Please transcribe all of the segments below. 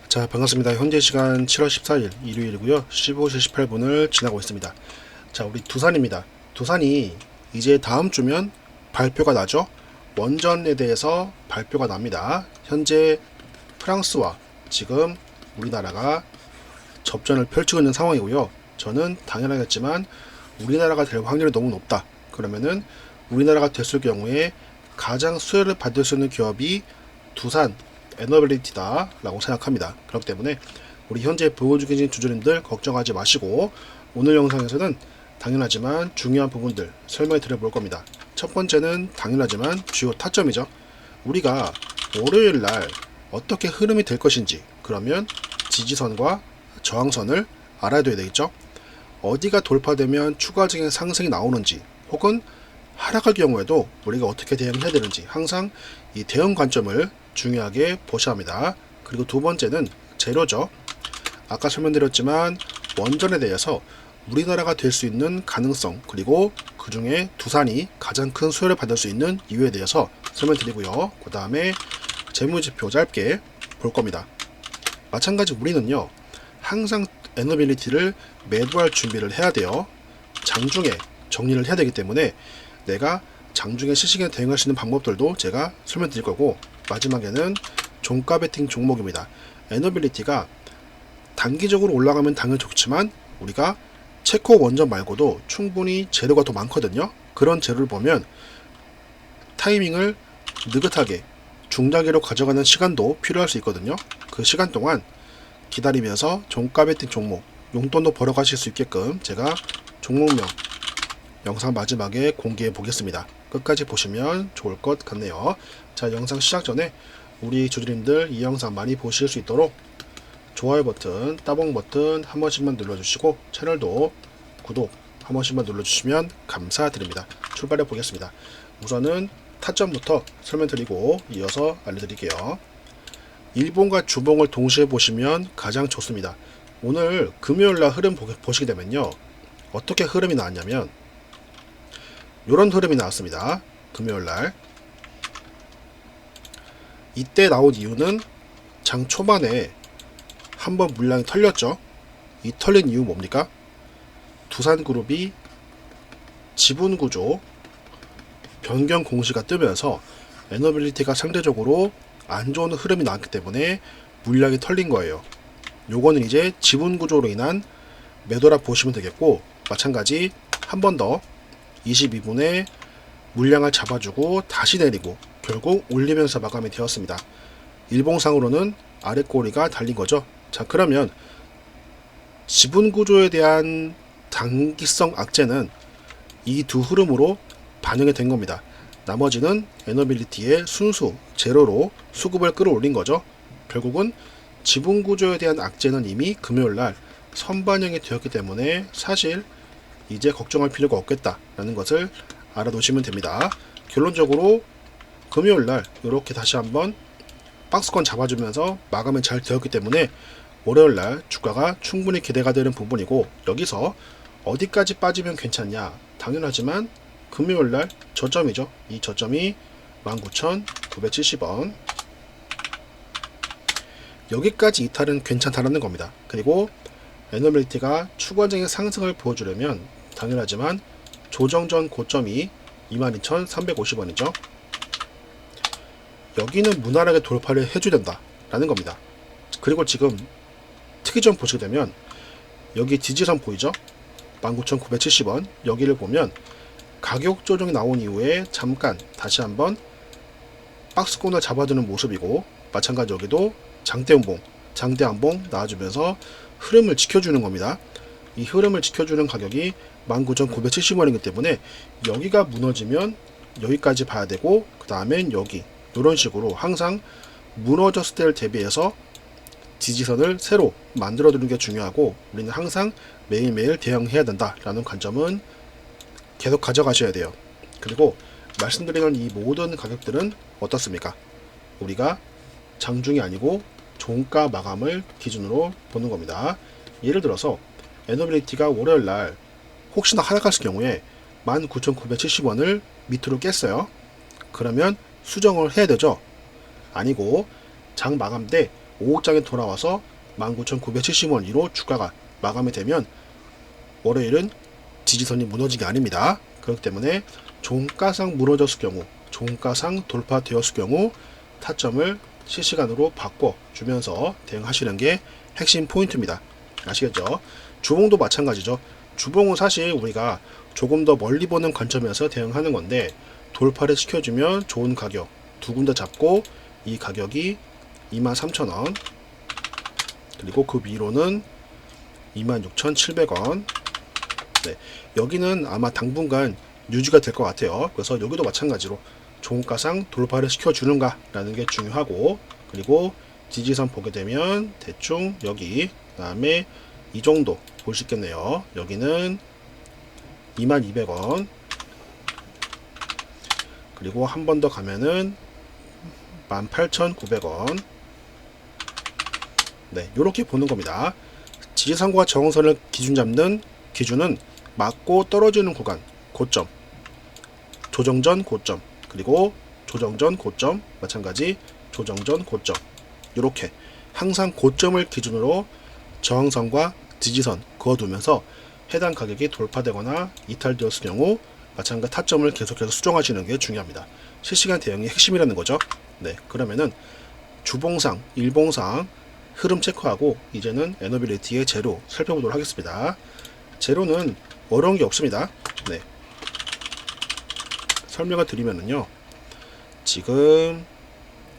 자, 반갑습니다. 현재 시간 7월 14일 일요일이고요. 15시 18분을 지나고 있습니다. 자, 우리 두산입니다. 두산이 이제 다음 주면 발표가 나죠. 원전에 대해서 발표가 납니다. 현재 프랑스와 지금 우리나라가 접전을 펼치고 있는 상황이고요. 저는 당연하겠지만 우리나라가 될 확률이 너무 높다. 그러면은 우리나라가 됐을 경우에 가장 수혜를 받을 수 있는 기업이 두산 에너빌리티다 라고 생각합니다. 그렇기 때문에 우리 현재 보유 중이신 주주님들 걱정하지 마시고 오늘 영상에서는 당연하지만 중요한 부분들 설명해 드려 볼 겁니다. 첫 번째는 당연하지만 주요 타점이죠. 우리가 월요일날 어떻게 흐름이 될 것인지, 그러면 지지선과 저항선을 알아둬야 되겠죠. 어디가 돌파되면 추가적인 상승이 나오는지, 혹은 하락할 경우에도 우리가 어떻게 대응해야 되는지 항상 이 대응 관점을 중요하게 보셔야 합니다. 그리고 두 번째는 재료죠. 아까 설명드렸지만 원전에 대해서 우리나라가 될 수 있는 가능성, 그리고 그 중에 두산이 가장 큰 수혜를 받을 수 있는 이유에 대해서 설명드리고요. 그 다음에 재무지표 짧게 볼 겁니다. 마찬가지 우리는요, 항상 에너빌리티를 매도할 준비를 해야 돼요. 장중에 정리를 해야 되기 때문에 내가 장중에 시식에 대응할 수 있는 방법들도 제가 설명드릴 거고, 마지막에는 종가 베팅 종목입니다. 에너빌리티가 단기적으로 올라가면 당연히 좋지만 우리가 체코 원전 말고도 충분히 재료가 더 많거든요. 그런 재료를 보면 타이밍을 느긋하게 중장기로 가져가는 시간도 필요할 수 있거든요. 그 시간 동안 기다리면서 종가 베팅 종목 용돈도 벌어가실 수 있게끔 제가 종목명 영상 마지막에 공개해 보겠습니다. 끝까지 보시면 좋을 것 같네요. 자, 영상 시작 전에 우리 주주님들 이 영상 많이 보실 수 있도록 좋아요 버튼, 따봉 버튼 한 번씩만 눌러주시고 채널도 구독 한 번씩만 눌러주시면 감사드립니다. 출발해 보겠습니다. 우선은 타점부터 설명드리고 이어서 알려드릴게요. 일봉과 주봉을 동시에 보시면 가장 좋습니다. 오늘 금요일날 흐름 보시게 되면요, 어떻게 흐름이 나왔냐면 이런 흐름이 나왔습니다. 금요일날 이때 나온 이유는 장 초반에 한번 물량이 털렸죠. 이 털린 이유 뭡니까? 두산그룹이 지분구조 변경 공시가 뜨면서 에너빌리티가 상대적으로 안 좋은 흐름이 나왔기 때문에 물량이 털린 거예요. 요거는 이제 지분구조로 인한 매도라 보시면 되겠고, 마찬가지 한 번 더 22분에 물량을 잡아주고 다시 내리고 결국 올리면서 마감이 되었습니다. 일봉상으로는 아래 꼬리가 달린 거죠. 자, 그러면 지분 구조에 대한 단기성 악재는 이 두 흐름으로 반영이 된 겁니다. 나머지는 에너빌리티의 순수 제로로 수급을 끌어올린 거죠. 결국은 지분 구조에 대한 악재는 이미 금요일날 선반영이 되었기 때문에 사실 이제 걱정할 필요가 없겠다라는 것을 알아두시면 됩니다. 결론적으로 금요일날 이렇게 다시 한번 박스권 잡아주면서 마감이 잘 되었기 때문에 월요일날 주가가 충분히 기대가 되는 부분이고, 여기서 어디까지 빠지면 괜찮냐? 당연하지만 금요일날 저점이죠. 이 저점이 19,970원, 여기까지 이탈은 괜찮다라는 겁니다. 그리고 에너빌리티가 추가적인 상승을 보여주려면 당연하지만 조정 전 고점이 22,350원이죠. 여기는 무난하게 돌파를 해줘야 된다 라는 겁니다. 그리고 지금 특이점 보시게 되면 여기 지지선 보이죠? 19,970원 여기를 보면 가격 조정이 나온 이후에 잠깐 다시 한번 박스권을 잡아두는 모습이고, 마찬가지 여기도 장대음봉, 장대한봉 나와주면서 흐름을 지켜주는 겁니다. 이 흐름을 지켜주는 가격이 19,970원이기 때문에 여기가 무너지면 여기까지 봐야 되고, 그 다음엔 여기 이런 식으로 항상 무너졌을 때를 대비해서 지지선을 새로 만들어 두는 게 중요하고, 우리는 항상 매일매일 대응해야 된다라는 관점은 계속 가져가셔야 돼요. 그리고 말씀드리는 이 모든 가격들은 어떻습니까? 우리가 장중이 아니고 종가 마감을 기준으로 보는 겁니다. 예를 들어서 에너빌리티가 월요일날 혹시나 하락했을 경우에 19,970원을 밑으로 깼어요. 그러면 수정을 해야 되죠. 아니고 장 마감 때 오후장에 돌아와서 19,970원 1호 주가가 마감이 되면 월요일은 지지선이 무너진 게 아닙니다. 그렇기 때문에 종가상 무너졌을 경우, 종가상 돌파되었을 경우 타점을 실시간으로 바꿔주면서 대응하시는 게 핵심 포인트입니다. 아시겠죠? 주봉도 마찬가지죠. 주봉은 사실 우리가 조금 더 멀리 보는 관점에서 대응하는 건데, 돌파를 시켜주면 좋은 가격 두 군데 잡고 이 가격이 23,000원, 그리고 그 위로는 26,700원. 네, 여기는 아마 당분간 유지가 될 것 같아요. 그래서 여기도 마찬가지로 종가상 돌파를 시켜주는가 라는 게 중요하고, 그리고 지지선 보게 되면 대충 여기, 그 다음에 이 정도 볼 수 있겠네요. 여기는 22,000원, 그리고 한 번 더 가면은 18,900원. 네, 요렇게 보는 겁니다. 지지선과 저항선을 기준 잡는 기준은 맞고 떨어지는 구간, 고점, 조정 전 고점, 그리고 조정 전 고점, 마찬가지 조정 전 고점. 요렇게 항상 고점을 기준으로 저항선과 지지선 그어두면서 해당 가격이 돌파되거나 이탈되었을 경우 마찬가지 타점을 계속해서 수정하시는 게 중요합니다. 실시간 대응이 핵심이라는 거죠. 네, 그러면은 주봉상, 일봉상 흐름 체크하고 이제는 에너빌리티의 재료 살펴보도록 하겠습니다. 재료는 어려운 게 없습니다. 네, 설명을 드리면은요, 지금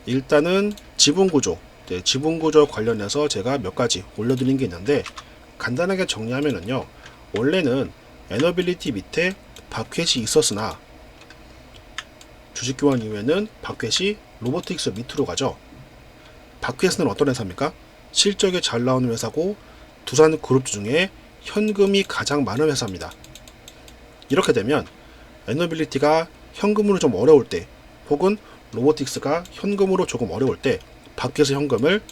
일단은 지분구조, 네, 지분구조 관련해서 제가 몇 가지 올려드린 게 있는데, 간단하게 정리하면은요, 원래는 에너빌리티 밑에 바퀴이 있었으나 주식교환 이후에는 바퀴이 로보틱스 밑으로 가죠. 바퀴에서는 어떤 회사입니까? 실적이 잘 나오는 회사고 두산그룹 중에 현금이 가장 많은 회사입니다. 이렇게 되면 에너빌리티가 현금으로 좀 어려울 때, 혹은 로보틱스가 현금으로 조금 어려울 때 바퀴에서 현금을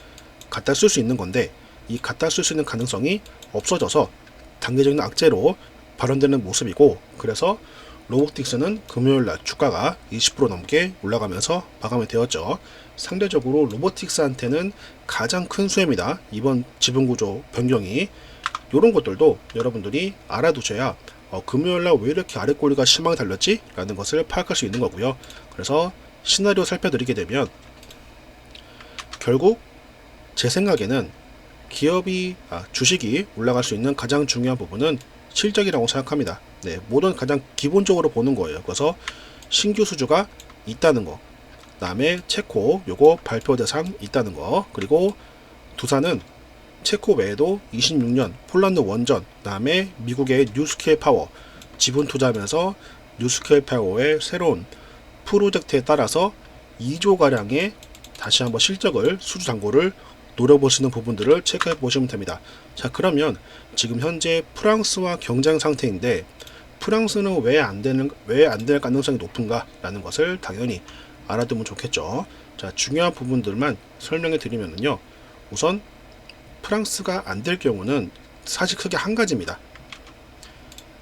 갖다 쓸 수 있는 건데, 이 갖다 쓸 수 있는 가능성이 없어져서 단기적인 악재로 발현되는 모습이고, 그래서 로보틱스는 금요일날 주가가 20% 넘게 올라가면서 마감이 되었죠. 상대적으로 로보틱스한테는 가장 큰 수혜입니다. 이번 지분구조 변경이. 이런 것들도 여러분들이 알아두셔야 금요일날 왜 이렇게 아래꼬리가 심하게 달렸지? 라는 것을 파악할 수 있는 거고요. 그래서 시나리오 살펴드리게 되면, 결국 제 생각에는 기업이 주식이 올라갈 수 있는 가장 중요한 부분은 실적이라고 생각합니다. 네, 모든 가장 기본적으로 보는 거예요. 그래서 신규 수주가 있다는 거, 그 다음에 체코 요거 발표 대상 있다는 거, 그리고 두산은 체코 외에도 26년 폴란드 원전, 그 다음에 미국의 뉴스케일 파워 지분 투자하면서 뉴스케일 파워의 새로운 프로젝트에 따라서 2조가량의 다시 한번 실적을 수주 잔고를 노려보시는 부분들을 체크해 보시면 됩니다. 자, 그러면 지금 현재 프랑스와 경쟁 상태인데, 프랑스는 왜 안 될 가능성이 높은가 라는 것을 당연히 알아두면 좋겠죠. 자, 중요한 부분들만 설명해 드리면요, 우선 프랑스가 안 될 경우는 사실 크게 한 가지입니다.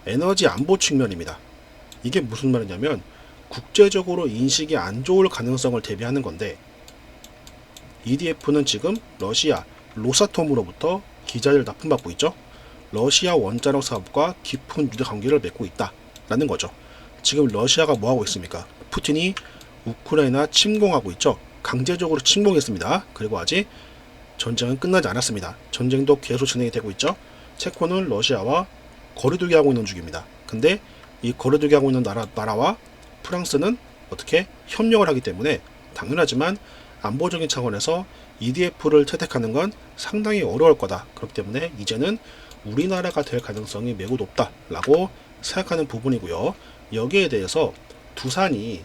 에너지 안보 측면입니다. 이게 무슨 말이냐면, 국제적으로 인식이 안 좋을 가능성을 대비하는 건데, EDF는 지금 러시아 로사톰으로부터 기자재를 납품받고 있죠. 러시아 원자력 사업과 깊은 유대 관계를 맺고 있다라는 거죠. 지금 러시아가 뭐하고 있습니까? 푸틴이 우크라이나 침공하고 있죠. 강제적으로 침공했습니다. 그리고 아직 전쟁은 끝나지 않았습니다. 전쟁도 계속 진행이 되고 있죠. 체코는 러시아와 거리두기 하고 있는 중입니다. 근데 이 거리두기 하고 있는 나라와 프랑스는 어떻게 협력을 하기 때문에 당연하지만 안보적인 차원에서 EDF를 채택하는 건 상당히 어려울 거다. 그렇기 때문에 이제는 우리나라가 될 가능성이 매우 높다라고 생각하는 부분이고요. 여기에 대해서 두산이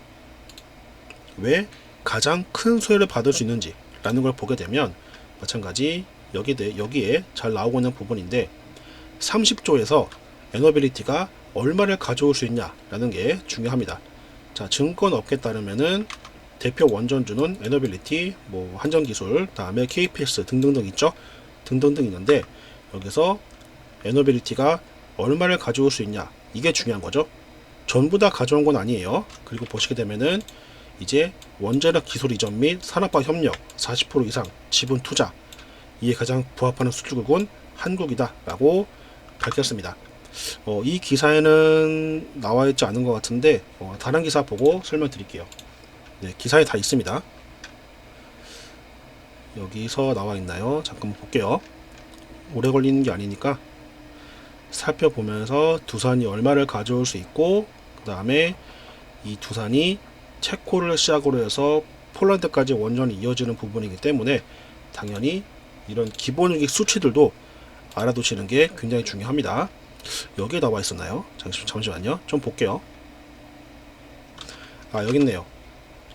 왜 가장 큰 수혜를 받을 수 있는지 라는 걸 보게 되면, 마찬가지 여기에 잘 나오고 있는 부분인데, 30조에서 에너빌리티가 얼마를 가져올 수 있냐라는 게 중요합니다. 자, 증권업계에 따르면은 대표 원전주는 에너빌리티, 한전기술, 다음에 KPS 등등등 있죠. 등등등 있는데, 여기서 에너빌리티가 얼마를 가져올 수 있냐, 이게 중요한 거죠. 전부 다 가져온 건 아니에요. 그리고 보시게 되면은 이제 원자력 기술 이전 및 산업화 협력 40% 이상 지분 투자, 이에 가장 부합하는 수출국은 한국이다 라고 밝혔습니다. 이 기사에는 나와 있지 않은 것 같은데 다른 기사 보고 설명드릴게요. 네, 기사에 다 있습니다. 여기서 나와 있나요? 잠깐만 볼게요. 오래 걸리는 게 아니니까 살펴보면서 두산이 얼마를 가져올 수 있고, 그 다음에 이 두산이 체코를 시작으로 해서 폴란드까지 원전이 이어지는 부분이기 때문에 당연히 이런 기본유익 수치들도 알아두시는 게 굉장히 중요합니다. 여기에 나와 있었나요? 잠시만요. 좀 볼게요. 여기 있네요.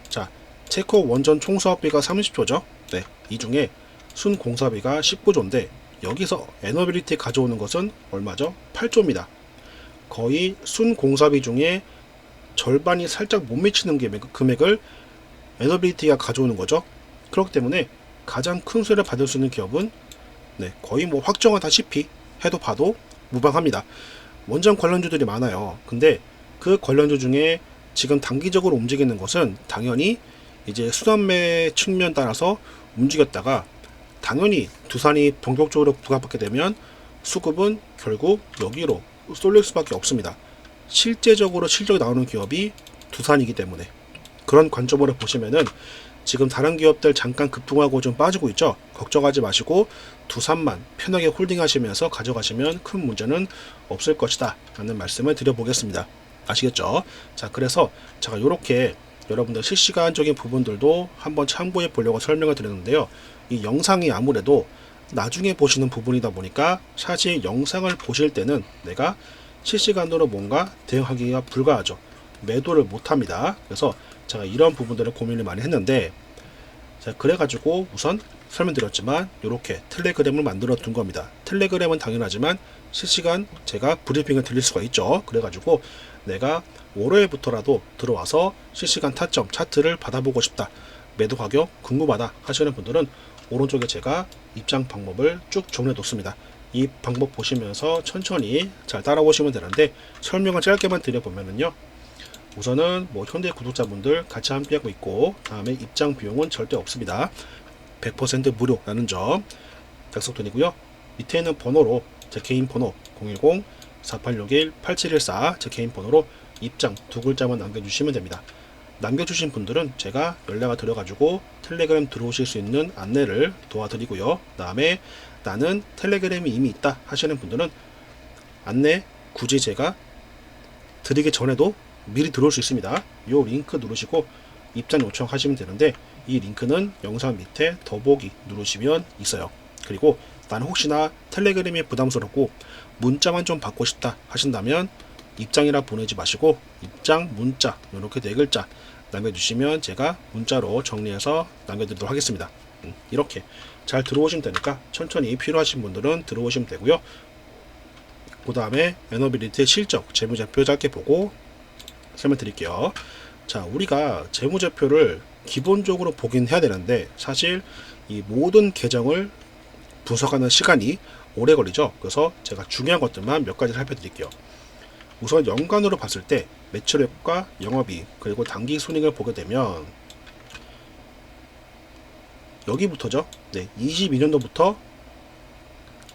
자, 체코 원전 총사업비가 30조죠. 네, 이 중에 순공사비가 19조인데 여기서 에너빌리티 가져오는 것은 얼마죠? 8조입니다. 거의 순공사비 중에 절반이 살짝 못 미치는 금액을 에너빌리티가 가져오는 거죠. 그렇기 때문에 가장 큰 수혜를 받을 수 있는 기업은 거의 뭐 확정하다시피 해도 봐도 무방합니다. 원전 관련주들이 많아요. 근데 그 관련주 중에 지금 단기적으로 움직이는 것은 당연히 이제 수단매 측면 따라서 움직였다가 당연히 두산이 본격적으로 부각받게 되면 수급은 결국 여기로 쏠릴 수밖에 없습니다. 실제적으로 실적이 나오는 기업이 두산이기 때문에 그런 관점으로 보시면은 지금 다른 기업들 잠깐 급등하고 좀 빠지고 있죠. 걱정하지 마시고 두산만 편하게 홀딩하시면서 가져가시면 큰 문제는 없을 것이다 라는 말씀을 드려보겠습니다. 아시겠죠? 자, 그래서 제가 이렇게 여러분들 실시간적인 부분들도 한번 참고해 보려고 설명을 드렸는데요. 이 영상이 아무래도 나중에 보시는 부분이다 보니까 사실 영상을 보실 때는 내가 실시간으로 뭔가 대응하기가 불가하죠. 매도를 못합니다. 그래서 제가 이런 부분들을 고민을 많이 했는데, 자, 그래가지고 우선 설명드렸지만 이렇게 텔레그램을 만들어 둔 겁니다. 텔레그램은 당연하지만 실시간 제가 브리핑을 드릴 수가 있죠. 그래가지고 내가 월요일부터라도 들어와서 실시간 타점 차트를 받아보고 싶다, 매도 가격 궁금하다 하시는 분들은 오른쪽에 제가 입장 방법을 쭉 정리해 뒀습니다. 이 방법 보시면서 천천히 잘 따라오시면 되는데, 설명을 짧게만 드려보면요, 우선은 뭐 현대 구독자분들 같이 함께하고 있고, 다음에 입장 비용은 절대 없습니다. 100% 무료라는 점 약속드리고요. 밑에 있는 번호로 제 개인 번호 010-4861-8714 제 개인 번호로 입장 두 글자만 남겨주시면 됩니다. 남겨주신 분들은 제가 연락을 드려가지고 텔레그램 들어오실 수 있는 안내를 도와드리고요. 그 다음에 나는 텔레그램이 이미 있다 하시는 분들은 안내 굳이 제가 드리기 전에도 미리 들어올 수 있습니다. 이 링크 누르시고 입장 요청하시면 되는데, 이 링크는 영상 밑에 더보기 누르시면 있어요. 그리고 나는 혹시나 텔레그램이 부담스럽고 문자만 좀 받고 싶다 하신다면 입장이라 보내지 마시고 입장 문자 이렇게 4글자 남겨주시면 제가 문자로 정리해서 남겨드리도록 하겠습니다. 이렇게 잘 들어오시면 되니까 천천히 필요하신 분들은 들어오시면 되고요. 그 다음에 에너빌리티의 실적 재무제표 짧게 보고 설명드릴게요. 자, 우리가 재무제표를 기본적으로 보긴 해야 되는데 사실 이 모든 계정을 분석하는 시간이 오래 걸리죠. 그래서 제가 중요한 것들만 몇 가지 살펴드릴게요. 우선 연간으로 봤을 때 매출액과 영업이익 그리고 당기순이익을 보게 되면 여기부터죠. 22년도부터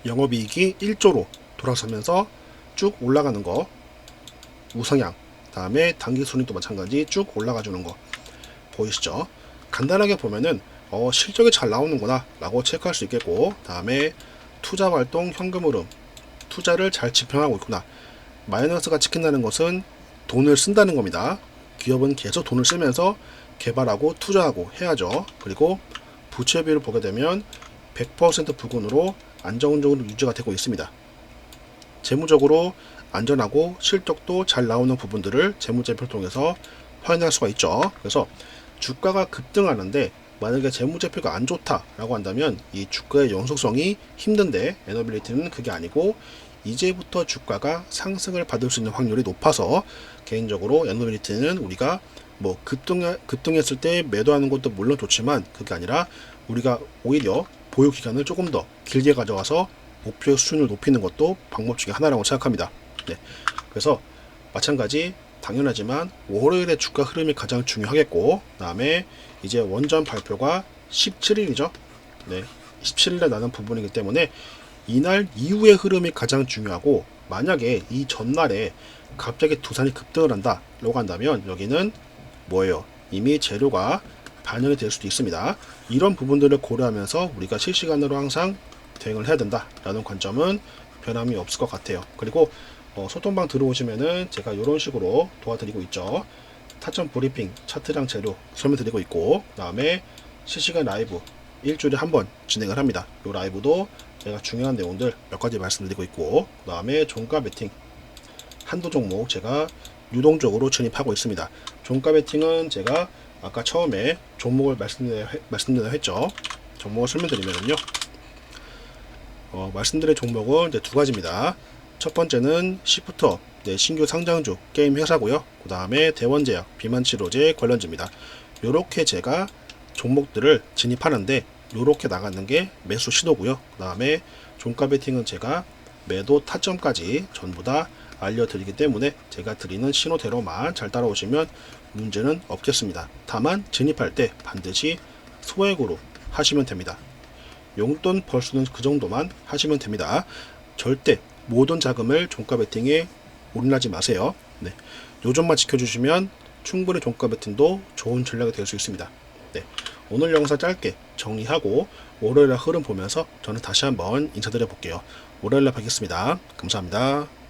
영업이익이 1조로 돌아서면서 쭉 올라가는 거 우상향, 다음에 당기순이익도 마찬가지 쭉 올라가 주는 거 보이시죠? 간단하게 보면은 실적이 잘 나오는구나 라고 체크할 수 있겠고, 다음에 투자활동 현금흐름, 투자를 잘 집행하고 있구나. 마이너스가 찍힌다는 것은 돈을 쓴다는 겁니다. 기업은 계속 돈을 쓰면서 개발하고 투자하고 해야죠. 그리고 부채비를 보게 되면 100% 부근으로 안정적으로 유지가 되고 있습니다. 재무적으로 안전하고 실적도 잘 나오는 부분들을 재무제표를 통해서 확인할 수가 있죠. 그래서 주가가 급등하는데 만약에 재무제표가 안 좋다라고 한다면 이 주가의 연속성이 힘든데, 에너빌리티는 그게 아니고 이제부터 주가가 상승을 받을 수 있는 확률이 높아서 개인적으로 에너빌리티는 우리가 뭐 급등했을 때 매도하는 것도 물론 좋지만 그게 아니라 우리가 오히려 보유 기간을 조금 더 길게 가져가서 목표 수준을 높이는 것도 방법 중에 하나라고 생각합니다. 그래서 마찬가지 당연하지만 월요일의 주가 흐름이 가장 중요하겠고, 그 다음에 이제 원전 발표가 17일이죠. 네, 17일에 나는 부분이기 때문에 이날 이후의 흐름이 가장 중요하고, 만약에 이 전날에 갑자기 두산이 급등을 한다라고 한다면 여기는 뭐예요? 이미 재료가 반영이 될 수도 있습니다. 이런 부분들을 고려하면서 우리가 실시간으로 항상 대응을 해야 된다라는 관점은 변함이 없을 것 같아요. 그리고 소통방 들어오시면은 제가 이런 식으로 도와드리고 있죠. 타점 브리핑, 차트랑 재료 설명드리고 있고, 그 다음에 실시간 라이브 일주일에 한 번 진행을 합니다. 이 라이브도 제가 중요한 내용들 몇 가지 말씀드리고 있고, 그 다음에 종가 베팅 한두 종목 제가 유동적으로 진입하고 있습니다. 종가 베팅은 제가 아까 처음에 종목을 말씀드려 했죠. 종목을 설명드리면요. 말씀드린 종목은 이제 두 가지입니다. 첫 번째는 시프터, 네, 신규 상장주 게임 회사고요. 그 다음에 대원제약, 비만치료제 관련주입니다. 요렇게 제가 종목들을 진입하는데 요렇게 나가는 게 매수 신호고요. 그 다음에 종가 베팅은 제가 매도 타점까지 전부 다 알려드리기 때문에 제가 드리는 신호대로만 잘 따라오시면 문제는 없겠습니다. 다만 진입할 때 반드시 소액으로 하시면 됩니다. 용돈 벌 수는 그 정도만 하시면 됩니다. 절대 모든 자금을 종가 베팅에 올인하지 마세요. 네, 요 점만 지켜주시면 충분히 종가 베팅도 좋은 전략이 될 수 있습니다. 네, 오늘 영상 짧게 정리하고 월요일날 흐름 보면서 저는 다시 한번 인사드려 볼게요. 월요일날 뵙겠습니다. 감사합니다.